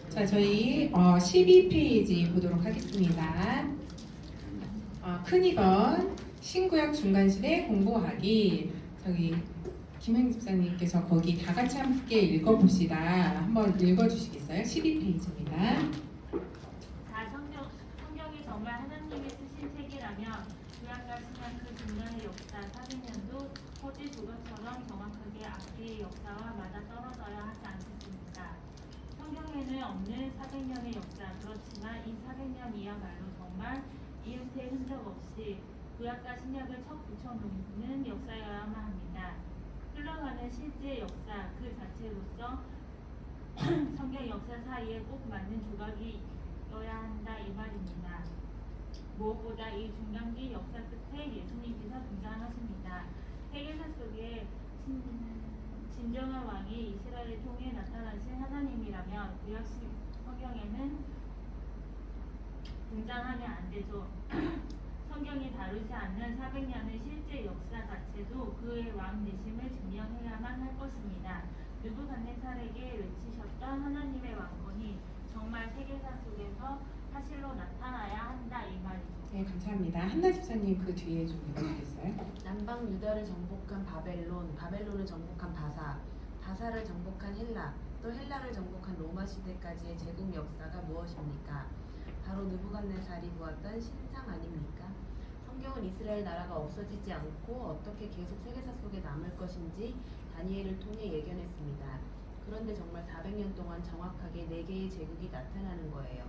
자, 저희 12페이지 보도록 하겠습니다. 큰이건 신구약 중간실에 공부하기. 저기 김현희 집사님께서 거기 다 같이 함께 읽어봅시다. 한번 읽어주시겠어요? 12페이지입니다. 자, 성경이 정말 하나님이 쓰신 책이라면 구약과 신약 그 중간의 역사 400년도 허지 조각처럼 정확하게 앞뒤의 역사와 맞아떨어져야 하지 않겠습니까? 성경에는 없는 400년의 역사, 그렇지만 이 400년이야말로 정말 이음새 흔적 없이 구약과 신약을 척 붙여놓는 역사여야만 합니다. 흘러가는 실제 역사 그 자체로서 성경 역사 사이에 꼭 맞는 조각이어야 한다 이 말입니다. 무엇보다 이 중간기 역사 끝에 예수님께서 등장하십니다. 세계사 속에 진정한 왕이 이스라엘을 통해 나타나신 하나님이라면 구약 성경에는 등장하면 안 되죠. 성경이 다루지 않는 400년의 실제 역사 자체도 그의 왕 되심을 증명해야만 할 것입니다. 느부갓네살에게 외치셨던 하나님의 왕권이 정말 세계사 속에서 사실로 나타나야 한다 이 말이죠. 네, 감사합니다. 한나 집사님 그 뒤에 좀 읽어주겠어요? 남방 유다를 정복한 바벨론, 바벨론을 정복한 바사, 바사를 정복한 헬라, 또 헬라를 정복한 로마 시대까지의 제국 역사가 무엇입니까? 바로 느부갓네살이 보았던 신상 아닙니까? 성경은 이스라엘 나라가 없어지지 않고 어떻게 계속 세계사 속에 남을 것인지 다니엘을 통해 예견했습니다. 그런데 정말 400년 동안 정확하게 4개의 제국이 나타나는 거예요.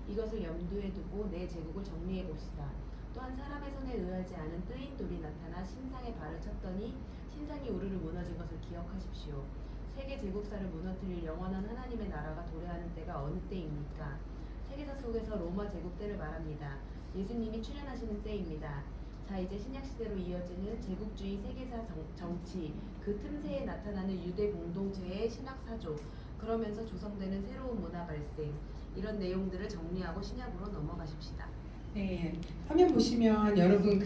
이것을 염두에 두고 내 제국을 정리해 봅시다. 또한 사람의 손에 의하지 않은 뜨인 돌이 나타나 신상에 발을 쳤더니 신상이 우르르 무너진 것을 기억하십시오. 세계 제국사를 무너뜨릴 영원한 하나님의 나라가 도래하는 때가 어느 때입니까? 세계사 속에서 로마 제국 때를 말합니다. 예수님이 출현하시는 때입니다. 자, 이제 신약시대로 이어지는 제국주의 세계사 정치, 그 틈새에 나타나는 유대 공동체의 신학사조, 그러면서 조성되는 새로운 문화 발생, 이런 내용들을 정리하고 신약으로 넘어가십시다. 네, 화면 보시면 여러분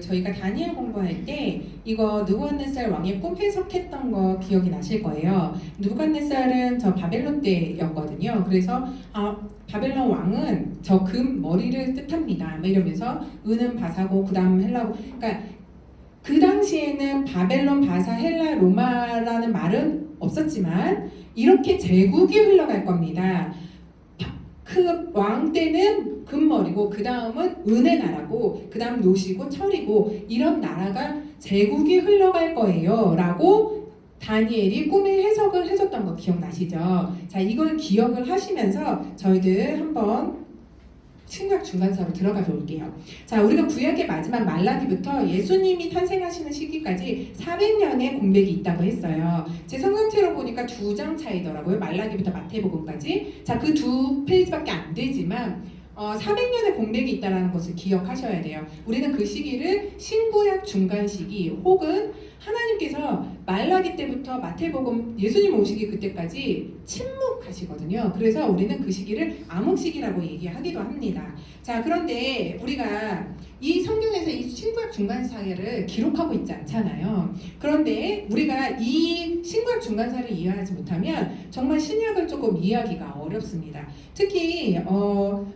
저희가 다니엘 공부할 때 이거 느부갓네살 왕의 꿈 해석했던 거 기억이 나실 거예요. 느부갓네살은 저 바벨론 때였거든요. 그래서 바벨론 왕은 저 금 머리를 뜻합니다. 뭐 이러면서 은은 바사고 그다음 헬라고. 그러니까 그 당시에는 바벨론, 바사, 헬라, 로마라는 말은 없었지만 이렇게 제국이 흘러갈 겁니다. 그 왕 때는 금머리고 그 다음은 은의 나라고 그 다음 노시고 철이고 이런 나라가 제국이 흘러갈 거예요 라고 다니엘이 꿈의 해석을 해줬던 거 기억나시죠? 자, 이걸 기억을 하시면서 저희들 한번 신구약 중간사로 들어가 볼게요. 자, 우리가 구약의 마지막 말라기부터 예수님이 탄생하시는 시기까지 400년의 공백이 있다고 했어요. 제 성경책으로 보니까 2장 차이더라고요. 말라기부터 마태복음까지. 자, 그 2페이지밖에 안 되지만 400년의 공백이 있다는 것을 기억하셔야 돼요. 우리는 그 시기를 신구약 중간 시기 혹은 하나님께서 말라기 때부터 마태복음 예수님 오시기 그때까지 침묵하시거든요. 그래서 우리는 그 시기를 암흑시기라고 얘기하기도 합니다. 자, 그런데 우리가 이 성경에서 이 신구약 중간사를 기록하고 있지 않잖아요. 그런데 우리가 이 신구약 중간사를 이해하지 못하면 정말 신약을 조금 이해하기가 어렵습니다. 특히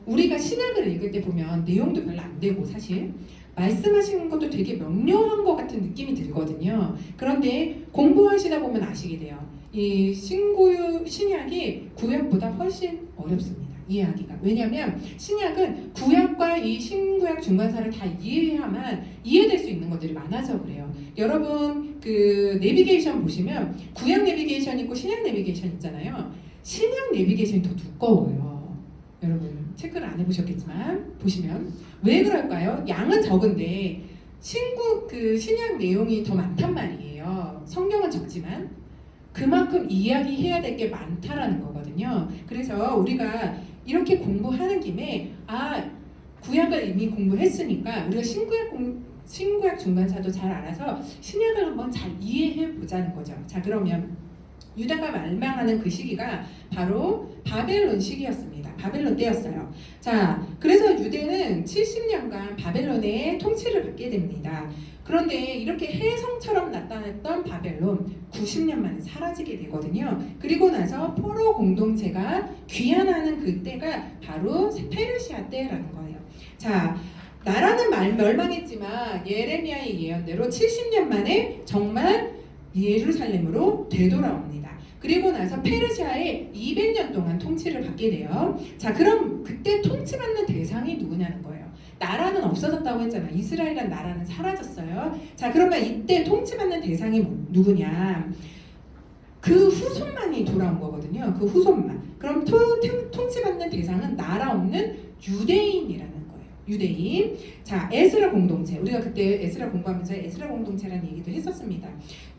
우리가 신약을 읽을 때 보면 내용도 별로 안 되고 사실 말씀하시는 것도 되게 명료한 것 같은 느낌이 들거든요. 그런데 공부하시다 보면 아시게 돼요. 이 신약이 구약보다 훨씬 어렵습니다. 이해하기가. 왜냐하면 신약은 구약과 이 신구약 중간사를 다 이해해야만 이해될 수 있는 것들이 많아서 그래요. 여러분 그 내비게이션 보시면 구약 내비게이션 있고 신약 내비게이션 있잖아요. 신약 내비게이션이 더 두꺼워요. 여러분 체크를 안 해보셨겠지만 보시면 왜 그럴까요? 양은 적은데 신약 내용이 더 많단 말이에요. 성경은 적지만 그만큼 이야기해야 될 게 많다라는 거거든요. 그래서 우리가 이렇게 공부하는 김에 구약을 이미 공부했으니까 우리가 신구약 중간사도 잘 알아서 신약을 한번 잘 이해해 보자는 거죠. 자, 그러면 유다가 멸망하는 그 시기가 바로 바벨론 시기였습니다. 바벨론 때였어요. 자, 그래서 유대는 70년간 바벨론의 통치를 받게 됩니다. 그런데 이렇게 혜성처럼 나타났던 바벨론 90년 만에 사라지게 되거든요. 그리고 나서 포로 공동체가 귀환하는 그때가 바로 페르시아 때라는 거예요. 자, 나라는 멸망했지만 예레미야의 예언대로 70년 만에 정말 예루살렘으로 되돌아옵니다. 그리고 나서 페르시아에 200년 동안 통치를 받게 돼요. 자, 그럼 그때 통치받는 대상이 누구냐는 거예요. 나라는 없어졌다고 했잖아요. 이스라엘이란 나라는 사라졌어요. 자, 그러면 이때 통치받는 대상이 누구냐? 그 후손만이 돌아온 거거든요. 그 후손만. 그럼 통치받는 대상은 나라 없는 유대인이라는 거예요. 유대인. 자, 에스라 공동체. 우리가 그때 에스라 공부하면서 에스라 공동체라는 얘기도 했었습니다.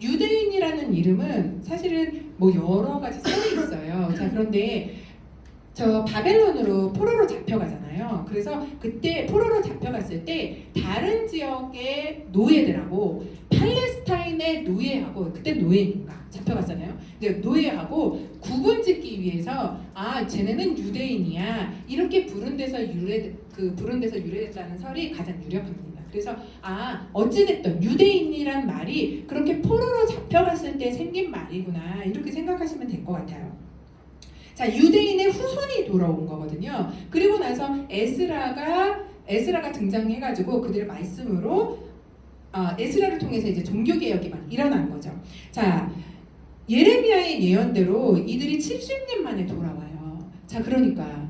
유대인이라는 이름은 사실은 뭐 여러 가지 설이 있어요. 자, 그런데 저 바벨론으로 포로로 잡혀가잖아요. 그래서 그때 포로로 잡혀갔을 때 다른 지역의 노예들하고 팔레스타인의 노예하고 그때 노예인가 잡혀갔잖아요. 근데 노예하고 구분짓기 위해서 쟤네는 유대인이야 이렇게 부른 데서 유래됐다는 설이 가장 유력합니다. 그래서 어찌됐든 유대인이란 말이 그렇게 포로로 잡혀갔을 때 생긴 말이구나 이렇게 생각하시면 될 것 같아요. 자, 유대인의 후손이 돌아온 거거든요. 그리고 나서 에스라가 등장해가지고 그들의 말씀으로 에스라를 통해서 이제 종교 개혁이 막 일어난 거죠. 자, 예레미야의 예언대로 이들이 70년 만에 돌아와요. 자, 그러니까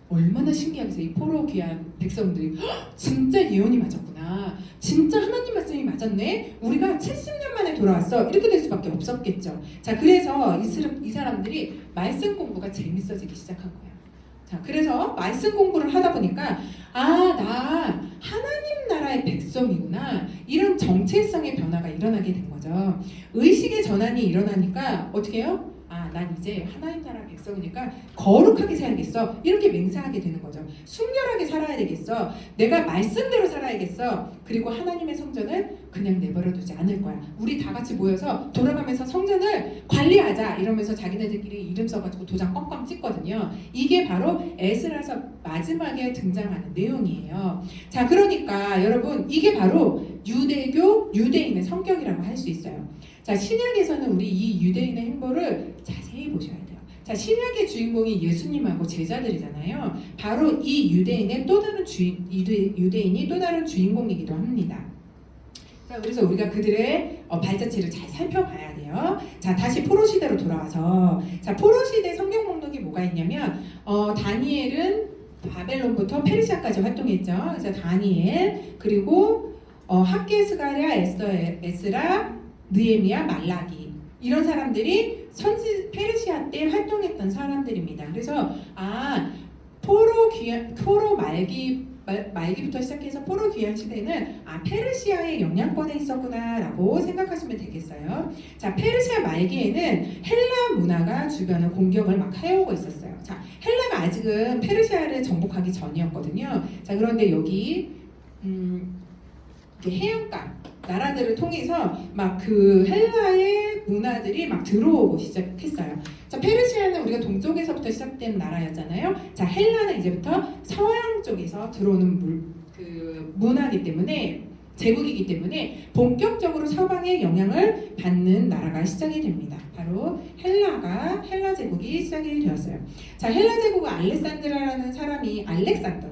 얼마나 신기하겠어요. 이 포로 귀한 백성들이 진짜 예언이 맞았구나. 진짜 하나님 말씀이 맞았네. 우리가 70년 만에 돌아왔어. 이렇게 될 수밖에 없었겠죠. 자, 그래서 이 사람들이 말씀 공부가 재밌어지기 시작한 거예요. 자, 그래서 말씀 공부를 하다 보니까 나 하나님 나라의 백성이구나. 이런 정체성의 변화가 일어나게 된 거죠. 의식의 전환이 일어나니까 어떻게 해요? 난 이제 하나님 나라 백성이니까 거룩하게 살겠어. 이렇게 맹세하게 되는 거죠. 순결하게 살아야 되겠어. 내가 말씀대로 살아야겠어. 그리고 하나님의 성전을 그냥 내버려두지 않을 거야. 우리 다 같이 모여서 돌아가면서 성전을 관리하자. 이러면서 자기네들끼리 이름 써가지고 도장 꽝꽝 찍거든요. 이게 바로 에스라서 마지막에 등장하는 내용이에요. 자, 그러니까 여러분 이게 바로 유대교, 유대인의 성격이라고 할 수 있어요. 자, 신약에서는 우리 이 유대인의 행보를 자세히 보셔야 돼요. 자, 신약의 주인공이 예수님하고 제자들이잖아요. 바로 이 유대인의 또 다른 유대인이 또 다른 주인공이기도 합니다. 자, 그래서 우리가 그들의 발자취를 잘 살펴봐야 돼요. 자, 다시 포로 시대로 돌아와서 자, 포로 시대 성경 목록이 뭐가 있냐면 다니엘은 바벨론부터 페르시아까지 활동했죠. 그래서 다니엘 그리고 학개, 스가랴, 에스라, 느헤미야, 말라기 이런 사람들이 페르시아 때 활동했던 사람들입니다. 그래서 포로 말기부터 시작해서 포로 귀환 시대는 페르시아의 영향권에 있었구나라고 생각하시면 되겠어요. 자, 페르시아 말기에는 헬라 문화가 주변을 공격을 막 해오고 있었어요. 자, 헬라가 아직은 페르시아를 정복하기 전이었거든요. 자, 그런데 여기 해안가 나라들을 통해서 막 그 헬라의 문화들이 막 들어오고 시작했어요. 자, 페르시아는 우리가 동쪽에서부터 시작된 나라였잖아요. 자, 헬라는 이제부터 서양 쪽에서 들어오는 문화이기 때문에 제국이기 때문에 본격적으로 서방의 영향을 받는 나라가 시작이 됩니다. 바로 헬라 제국이 시작이 되었어요. 자, 헬라 제국은 알렉산드라라는 사람이 알렉산더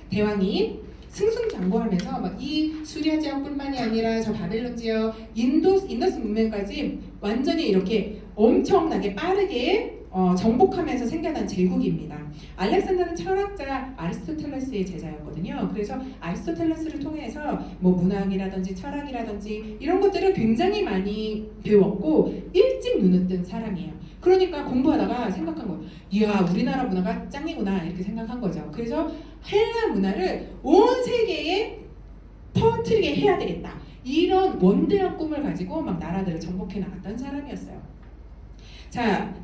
대왕이 승승장구하면서 막 이 수리아 지역뿐만이 아니라 저 바벨론 지역, 인더스 문명까지 완전히 이렇게 엄청나게 빠르게 정복하면서 생겨난 제국입니다. 알렉산더는 철학자 아리스토텔레스의 제자였거든요. 그래서 아리스토텔레스를 통해서 뭐 문학이라든지 철학이라든지 이런 것들을 굉장히 많이 배웠고 일찍 눈을 뜬 사람이에요. 그러니까 공부하다가 생각한 거예요. 이야, 우리나라 문화가 짱이구나 이렇게 생각한 거죠. 그래서 헬라 문화를 온 세계에 퍼뜨리게 해야 되겠다. 이런 원대한 꿈을 가지고 막 나라들을 정복해 나갔던 사람이었어요. 자,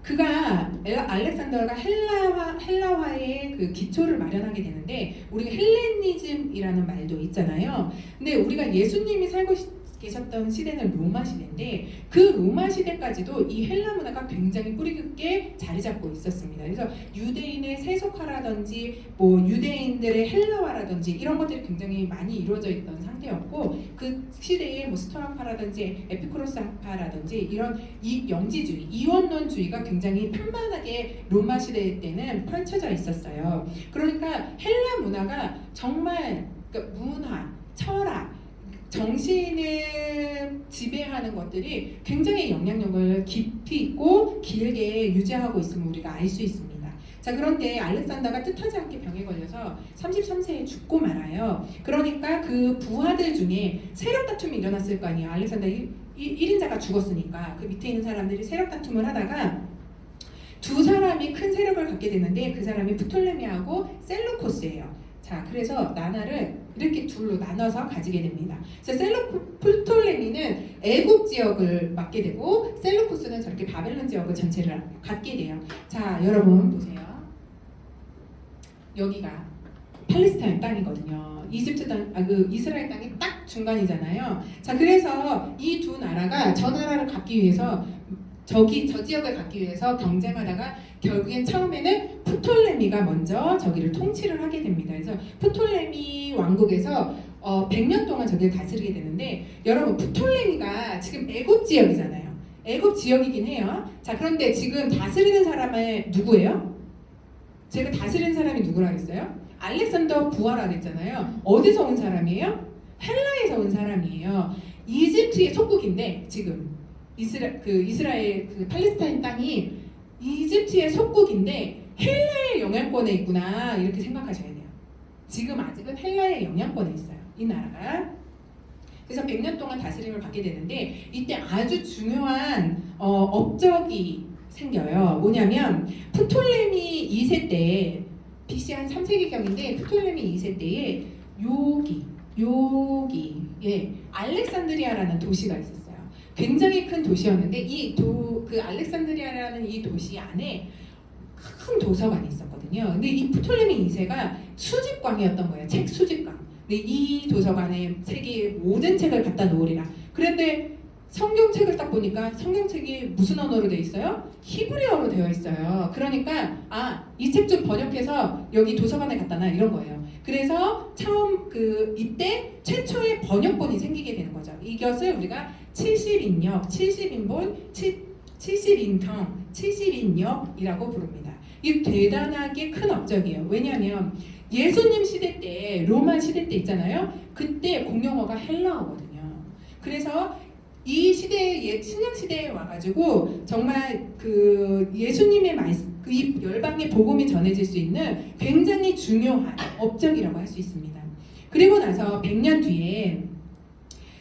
알렉산더가 헬라화의 그 기초를 마련하게 되는데 우리가 헬레니즘이라는 말도 있잖아요. 근데 우리가 예수님이 살고 계셨던 시대는 로마 시대인데 그 로마 시대까지도 이 헬라 문화가 굉장히 뿌리 깊게 자리 잡고 있었습니다. 그래서 유대인의 세속화라든지 뭐 유대인들의 헬라화라든지 이런 것들이 굉장히 많이 이루어져 있던 상태였고 그 시대에 뭐 스토아파라든지 에피쿠로스파라든지 이런 영지주의, 이원론주의가 굉장히 편만하게 로마 시대 때는 펼쳐져 있었어요. 그러니까 헬라 문화가 정말 그러니까 문화, 철학, 정신을 지배하는 것들이 굉장히 영향력을 깊이 있고 길게 유지하고 있음을 우리가 알 수 있습니다. 자, 그런데 알렉산더가 뜻하지 않게 병에 걸려서 33세에 죽고 말아요. 그러니까 그 부하들 중에 세력 다툼이 일어났을 거 아니에요. 알렉산더 1인자가 죽었으니까 그 밑에 있는 사람들이 세력 다툼을 하다가 두 사람이 큰 세력을 갖게 되는데 그 사람이 프톨레미하고 셀루코스예요. 자, 그래서 나라를 이렇게 둘로 나눠서 가지게 됩니다. 그래서 프톨레미는 애국 지역을 맡게 되고 셀루코스는 저렇게 바벨론 지역을 전체를 갖게 돼요. 자, 여러분 보세요. 여기가 팔레스타인 땅이거든요. 이집트 땅, 그 이스라엘 땅이 딱 중간이잖아요. 자, 그래서 이 두 나라가 저 나라를 갖기 위해서 저 지역을 갖기 위해서 경쟁하다가 결국엔 처음에는 프톨레미가 먼저 저기를 통치를 하게 됩니다. 그래서 프톨레미 왕국에서 100년 동안 저기를 다스리게 되는데 여러분 프톨레미가 지금 애굽 지역이잖아요. 애굽 지역이긴 해요. 자, 그런데 지금 다스리는 사람은 누구예요? 제가 다스리는 사람이 누구라 했어요? 알렉산더 부하라 그랬잖아요. 어디서 온 사람이에요? 헬라에서 온 사람이에요. 이집트의 속국인데 지금 이스라엘 그 팔레스타인 땅이 이집트의 속국인데 헬라의 영향권에 있구나 이렇게 생각하셔야 돼요. 지금 아직은 헬라의 영향권에 있어요. 이 나라가. 그래서 100년 동안 다스림을 받게 되는데 이때 아주 중요한 업적이 생겨요. 뭐냐면 프톨레미 2세 때 BC 한 3세기경인데 프톨레미 2세 때에 여기에 알렉산드리아라는 도시가 있었어요. 굉장히 큰 도시였는데 그 알렉산드리아라는 이 도시 안에 큰 도서관이 있었거든요. 근데 이 프톨레미 2세가 수집광이었던 거예요. 책 수집광. 근데 이 도서관에 세계의 모든 책을 갖다 놓으리라. 그런데 성경책을 딱 보니까 성경책이 무슨 언어로 되어 있어요? 히브리어로 되어 있어요. 그러니까 이 책 좀 번역해서 여기 도서관에 갖다 놔 이런 거예요. 그래서 처음 이때 최초의 번역본이 생기게 되는 거죠. 이것을 우리가 70인역, 70인본, 70인경, 70인역이라고 부릅니다. 이 대단하게 큰 업적이에요. 왜냐하면 예수님 시대 때, 로마 시대 때 있잖아요. 그때 공용어가 헬라어거든요. 그래서 이 시대에 신약 시대에 와가지고 정말 그 예수님의 말씀, 이 열방의 복음이 전해질 수 있는 굉장히 중요한 업적이라고 할 수 있습니다. 그리고 나서 100년 뒤에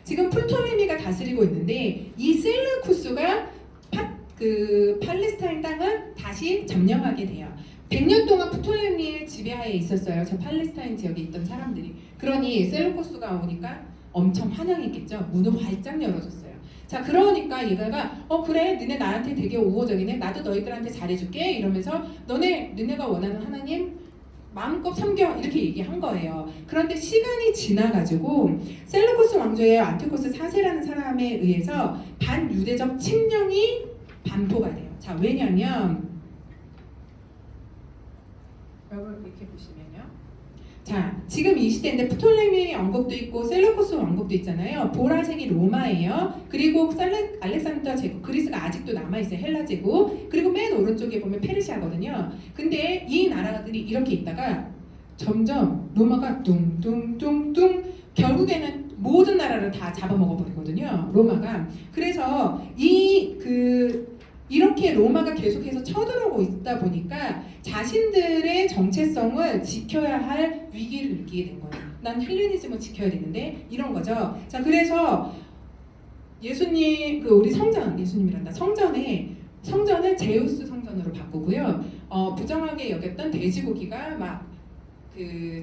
지금 프톨레미가 다스리고 있는데 이 셀루쿠스가 팔레스타인 땅을 다시 점령하게 돼요. 100년 동안 프톨레미의 지배하에 있었어요. 저 팔레스타인 지역에 있던 사람들이. 그러니 셀루쿠스가 오니까 엄청 환영했겠죠. 문을 활짝 열어줬어요. 자, 그러니까 얘가 그래, 너네 나한테 되게 우호적이네. 나도 너희들한테 잘해줄게. 이러면서 너네가 원하는 하나님 마음껏 섬겨 이렇게 얘기한 거예요. 그런데 시간이 지나가지고 셀루쿠스 왕조의 안티오코스 4세라는 사람에 의해서 반유대적 칙령이 반포가 돼요. 자, 왜냐면 여러분 이렇게 보시면요. 자, 지금 이 시대인데 프톨레미 왕국도 있고 셀루쿠스 왕국도 있잖아요. 보라색이 로마예요. 그리고 알렉산더 제국, 그리스가 아직도 남아있어요. 헬라 제국. 그리고 맨 오른쪽에 보면 페르시아거든요. 근데 이 나라들이 이렇게 있다가 점점 로마가 뚱뚱뚱뚱 결국에는 모든 나라를 다 잡아먹어버리거든요. 로마가. 그래서 이렇게 로마가 계속해서 쳐들어오고 있다 보니까 자신들의 정체성을 지켜야 할 위기를 느끼게 된 거예요. 난 헬레니즘을 지켜야 되는데 이런 거죠. 자, 그래서 예수님 우리 예수님이란다. 성전을 제우스 성전으로 바꾸고요. 부정하게 여겼던 돼지고기가 막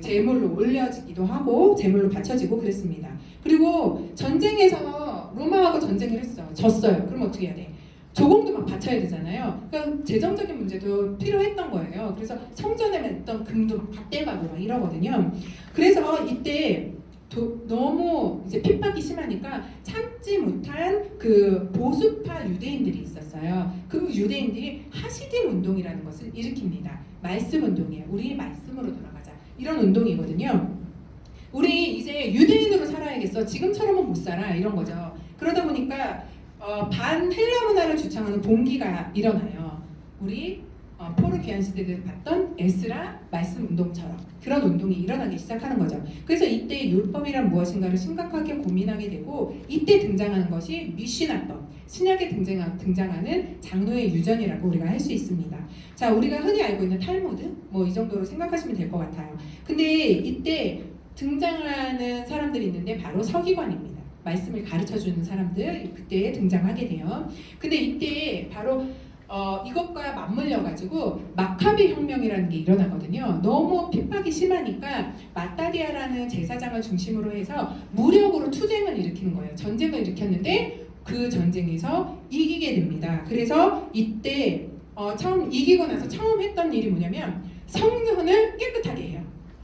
제물로 올려지기도 하고 제물로 바쳐지고 그랬습니다. 그리고 전쟁에서 로마하고 전쟁을 했어. 졌어요. 그럼 어떻게 해야 돼? 조공도 막 바쳐야 되잖아요. 그러니까 재정적인 문제도 필요했던 거예요. 그래서 성전에 맸던 금도 막 다 떼가고 막 이러거든요. 그래서 이때 너무 이제 핍박이 심하니까 참지 못한 그 보수파 유대인들이 있었어요. 그 유대인들이 하시딤 운동이라는 것을 일으킵니다. 말씀 운동이에요. 우리 말씀으로 돌아가자. 이런 운동이거든요. 우리 이제 유대인으로 살아야겠어. 지금처럼은 못 살아. 이런 거죠. 그러다 보니까 반헬라 문화를 주창하는 봉기가 일어나요. 우리 포로 귀환 시대를 봤던 에스라 말씀 운동처럼 그런 운동이 일어나기 시작하는 거죠. 그래서 이때 율법이란 무엇인가를 심각하게 고민하게 되고 이때 등장하는 것이 미시나법, 신약에 등장하는 장로의 유전이라고 우리가 할 수 있습니다. 자, 우리가 흔히 알고 있는 탈무드 뭐 이 정도로 생각하시면 될 것 같아요. 근데 이때 등장하는 사람들이 있는데 바로 서기관입니다. 말씀을 가르쳐주는 사람들 그때 등장하게 돼요. 근데 이때 바로 이것과 맞물려 가지고 마카비 혁명이라는 게 일어나거든요. 너무 핍박이 심하니까 마따디아라는 제사장을 중심으로 해서 무력으로 투쟁을 일으키는 거예요. 전쟁을 일으켰는데 그 전쟁에서 이기게 됩니다. 그래서 이때 처음 이기고 나서 처음 했던 일이 뭐냐면 성전을 깨끗하게 해요.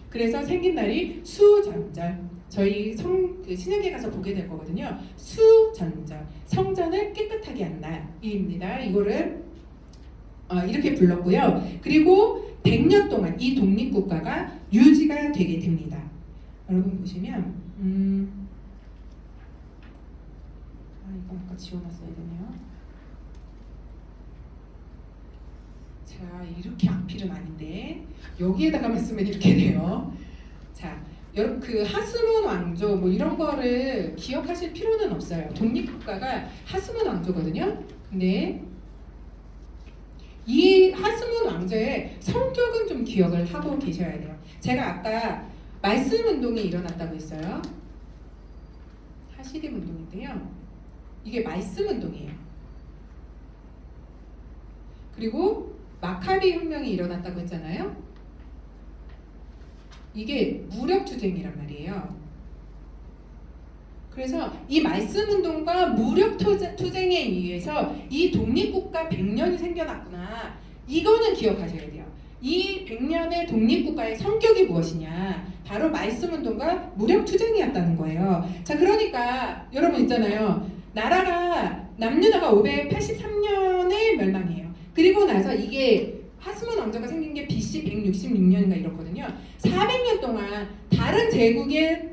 그래서 생긴 날이 수전절. 저희 그 신약에 가서 보게 될 거거든요. 수전절. 성전을 깨끗하게 한 날입니다. 이거를 이렇게 불렀고요. 그리고 100년 동안 이 독립국가가 유지가 되게 됩니다. 여러분 보시면 이거 아까 지워놨어야 되네요. 자, 이렇게 악필은 아닌데 여기에다가만 쓰면 이렇게 돼요. 자, 여러분 그 하스몬 왕조 뭐 이런 거를 기억하실 필요는 없어요. 독립국가가 하스몬 왕조거든요. 근데 이 하스몬 왕조의 성격은 좀 기억을 하고 계셔야 돼요. 제가 아까 말씀 운동이 일어났다고 했어요. 하시딤 운동인데요. 이게 말씀 운동이에요. 그리고 마카비 혁명이 일어났다고 했잖아요. 이게 무력 투쟁이란 말이에요. 그래서 이 말씀 운동과 무력 투쟁에 의해서 이 독립국가 100년이 생겨났구나. 이거는 기억하셔야 돼요. 이 100년의 독립국가의 성격이 무엇이냐? 바로 말씀 운동과 무력 투쟁이었다는 거예요. 자, 그러니까 여러분 있잖아요. 나라가 남유다가 583년에 멸망해요. 그리고 나서 이게 하스몬 왕조가 생긴 게 BC 166년인가 이렇거든요. 400년 동안 다른 제국의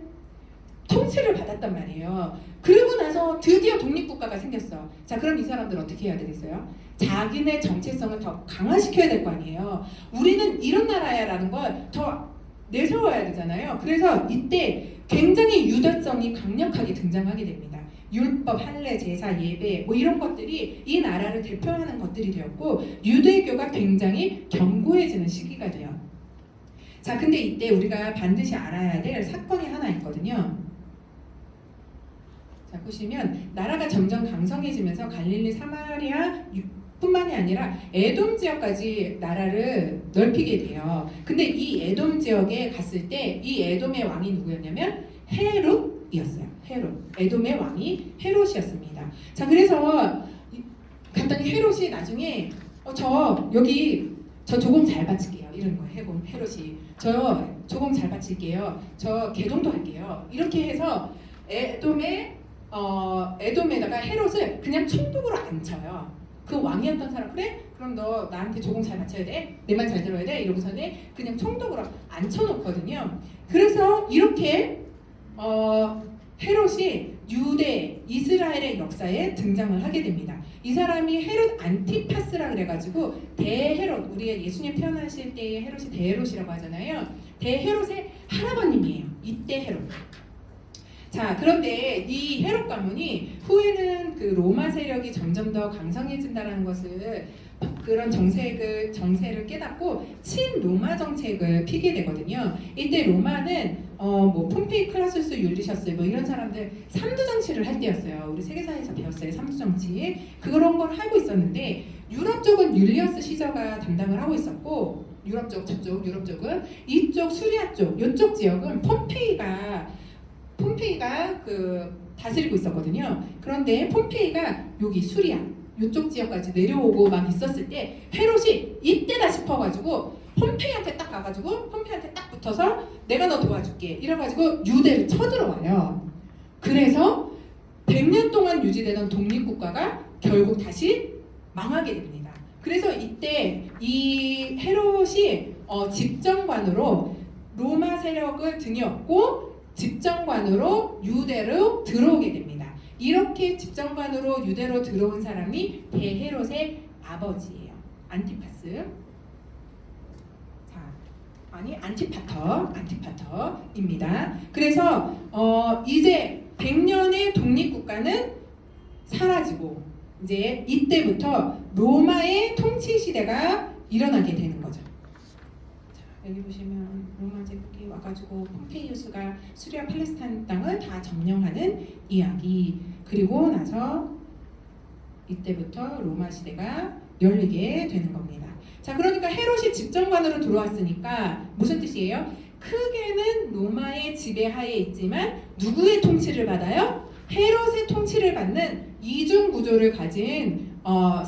통치를 받았단 말이에요. 그리고 나서 드디어 독립국가가 생겼어. 자, 그럼 이 사람들 어떻게 해야 되겠어요? 자기네 정체성을 더 강화시켜야 될 거 아니에요. 우리는 이런 나라야라는 걸 더 내세워야 되잖아요. 그래서 이때 굉장히 유대성이 강력하게 등장하게 됩니다. 율법, 할례, 제사, 예배 뭐 이런 것들이 이 나라를 대표하는 것들이 되었고 유대교가 굉장히 견고해지는 시기가 돼요. 자, 근데 이때 우리가 반드시 알아야 될 사건이 하나 있거든요. 자, 보시면 나라가 점점 강성해지면서 갈릴리, 사마리아 뿐만이 아니라 에돔 지역까지 나라를 넓히게 돼요. 근데 이 에돔 지역에 갔을 때 이 에돔의 왕이 누구였냐면 헤롯이었어요. 헤롯. 에돔의 왕이 헤롯이었습니다. 자, 그래서 갔더니 헤롯이 나중에 저 조공 잘 바칠게요. 이런 거예요. 헤롯이 저 조공 잘 바칠게요. 저 개종도 할게요. 이렇게 해서 에돔에다가 헤롯을 그냥 총독으로 앉혀요. 그 왕이었던 사람 그래? 그럼 너 나한테 조공 잘 바쳐야 돼? 내 말 잘 들어야 돼? 이러고서는 그냥 총독으로 앉혀놓거든요. 그래서 이렇게 헤롯이 유대 이스라엘의 역사에 등장을 하게 됩니다. 이 사람이 헤롯 안티파스라 그래가지고 대헤롯, 우리가 예수님 태어나실 때의 헤롯이 대헤롯이라고 하잖아요. 대헤롯의 할아버님이에요. 이때 헤롯. 자, 그런데 이 헤롯 가문이 후에는 그 로마 세력이 점점 더 강성해진다는 것을 그런 정세를 깨닫고 친로마 정책을 피게 되거든요. 이때 로마는 뭐 폼페이, 클라수스, 율리셔스 뭐 이런 사람들 삼두 정치를 할 때였어요. 우리 세계사에서 배웠어요. 삼두 정치. 그런 걸 하고 있었는데 유럽 쪽은 율리어스 시저가 담당을 하고 있었고 유럽 쪽은 이쪽 수리아 쪽 이쪽 지역은 폼페이가 그 다스리고 있었거든요. 그런데 폼페이가 여기 수리아 이쪽 지역까지 내려오고 막 있었을 때 헤롯이 이때다 싶어가지고 폼페이한테 딱 가가지고 폼페이한테 딱 붙어서 내가 너 도와줄게 이래가지고 유대를 쳐들어와요. 그래서 100년 동안 유지되던 독립국가가 결국 다시 망하게 됩니다. 그래서 이때 이 헤롯이 집정관으로 로마 세력을 등에 업고 집정관으로 유대로 들어오게 됩니다. 이렇게 집정관으로 유대로 들어온 사람이 대헤롯의 아버지예요. 안티파스. 안티파터입니다. 그래서 이제 100년의 독립국가는 사라지고 이제 이때부터 로마의 통치 시대가 일어나게 되는 거죠. 자, 여기 보시면 로마 제국이 와가지고 폼페이우스가 수리아 팔레스타인 땅을 다 점령하는 이야기. 그리고 나서 이때부터 로마 시대가 열리게 되는 겁니다. 자, 그러니까 헤롯이 집정관으로 들어왔으니까 무슨 뜻이에요? 크게는 로마의 지배하에 있지만 누구의 통치를 받아요? 헤롯의 통치를 받는 이중 구조를 가진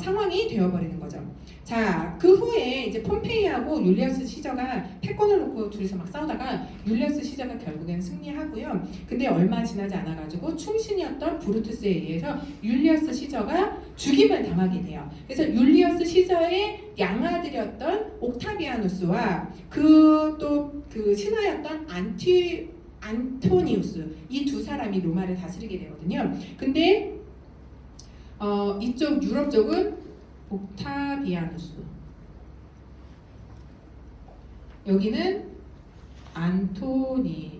상황이 되어버리는 거죠. 자, 그 후에 이제 폼페이하고 율리어스 시저가 패권을 놓고 둘이서 막 싸우다가 율리어스 시저가 결국엔 승리하고요. 근데 얼마 지나지 않아가지고 충신이었던 브루투스에 의해서 율리어스 시저가 죽임을 당하게 돼요. 그래서 율리어스 시저의 양아들이었던 옥타비아누스와 그 신하였던 안토니우스, 이 두 사람이 로마를 다스리게 되거든요. 근데 이쪽 유럽 쪽은 옥타비아누스, 여기는 안토니우스,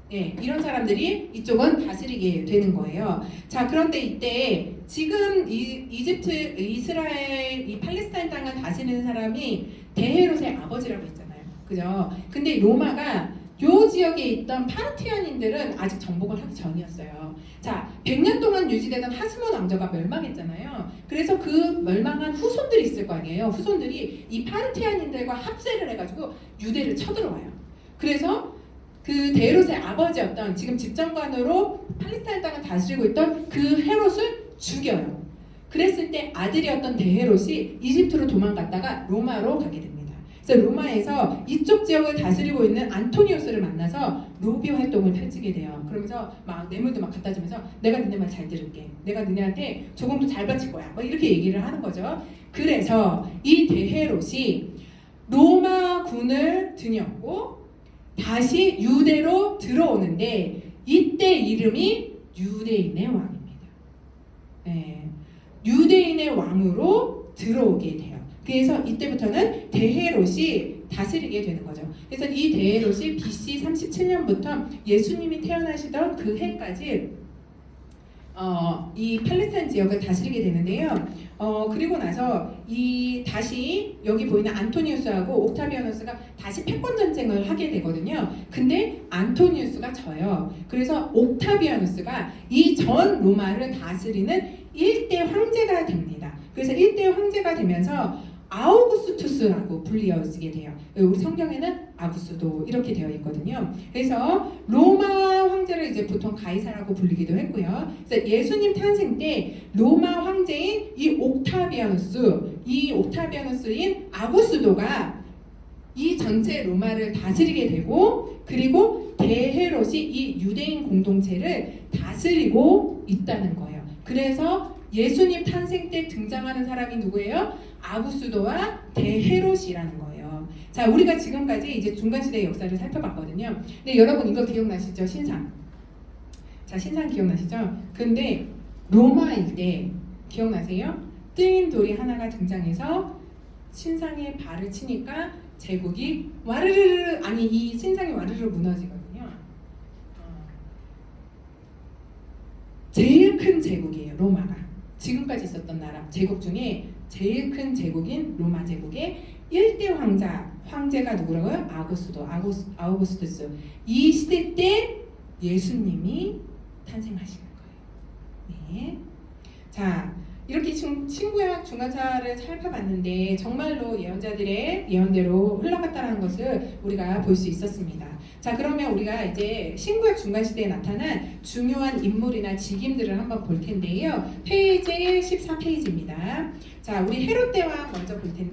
네, 이런 사람들이 이쪽은 다스리게 되는 거예요. 자, 그런데 이때 지금 이집트, 이스라엘, 이 팔레스타인 땅을 다스리는 사람이 대헤롯의 아버지라고 했잖아요. 그죠? 근데 로마가 요 지역에 있던 파르티안인들은 아직 정복을 하기 전이었어요. 자, 100년 동안 유지되던 하스몬 왕조가 멸망했잖아요. 그래서 그 멸망한 후손들이 있을 거 아니에요. 후손들이 이 파르티안인들과 합세를 해가지고 유대를 쳐들어와요. 그래서 그 대헤롯의 아버지였던, 지금 집정관으로 팔레스타인 땅을 다스리고 있던 그 헤롯을 죽여요. 그랬을 때 아들이었던 대헤롯이 이집트로 도망갔다가 로마로 가게 됩니다. 그래서 로마에서 이쪽 지역을 다스리고 있는 안토니우스를 만나서 로비 활동을 펼치게 돼요. 그러면서 막 뇌물도 막 갖다 주면서 내가 너네 말 잘 들을게, 내가 너네한테 조공도 잘 바칠 거야, 뭐 이렇게 얘기를 하는 거죠. 그래서 이 대헤롯이 로마 군을 등였고 다시 유대로 들어오는데 이때 이름이 유대인의 왕입니다. 네, 유대인의 왕으로 들어오게 돼요. 그래서 이때부터는 대헤롯이 다스리게 되는 거죠. 그래서 이 대헤롯이 BC 37년부터 예수님이 태어나시던 그 해까지 이 팔레스타인 지역을 다스리게 되는데요. 그리고 나서 다시 여기 보이는 안토니우스하고 옥타비아누스가 다시 패권 전쟁을 하게 되거든요. 근데 안토니우스가 져요. 그래서 옥타비아누스가 이 전 로마를 다스리는 일대 황제가 됩니다. 그래서 일대 황제가 되면서 아우구스투스라고 불리어지게 돼요. 우리 성경에는 아구스도 이렇게 되어 있거든요. 그래서 로마 황제를 이제 보통 가이사라고 불리기도 했고요. 그래서 예수님 탄생 때 로마 황제인 이 옥타비아누스인 아구스도가 이 전체 로마를 다스리게 되고, 그리고 대헤롯이 이 유대인 공동체를 다스리고 있다는 거예요. 그래서 예수님 탄생 때 등장하는 사람이 누구예요? 아구스도와 대헤롯이라는 거예요. 자, 우리가 지금까지 이제 중간시대의 역사를 살펴봤거든요. 근데 여러분 이거 기억나시죠? 신상. 자, 신상 기억나시죠? 근데 로마일 때 기억나세요? 뜨인 돌이 하나가 등장해서 신상에 발을 치니까 제국이 와르르르, 아니 이 신상이 와르르 무너지거든요. 제일 큰 제국이에요, 로마가. 지금까지 있었던 나라 제국 중에 제일 큰 제국인 로마 제국의 1대 황제가 누구라고요? 아우구스투스. 이 시대 때 예수님이 탄생하신 거예요. 네. 자, 이렇게 신구약 중간사를 살펴봤는데 정말로 예언자들의 예언대로 흘러갔다는 것을 우리가 볼 수 있었습니다. 자, 그러면 우리가 이제 신구약 중간시대에 나타난 중요한 인물이나 직임들을 한번 볼 텐데요. 페이지 14페이지입니다. 자, 우리 헤롯 대왕 먼저 볼 텐데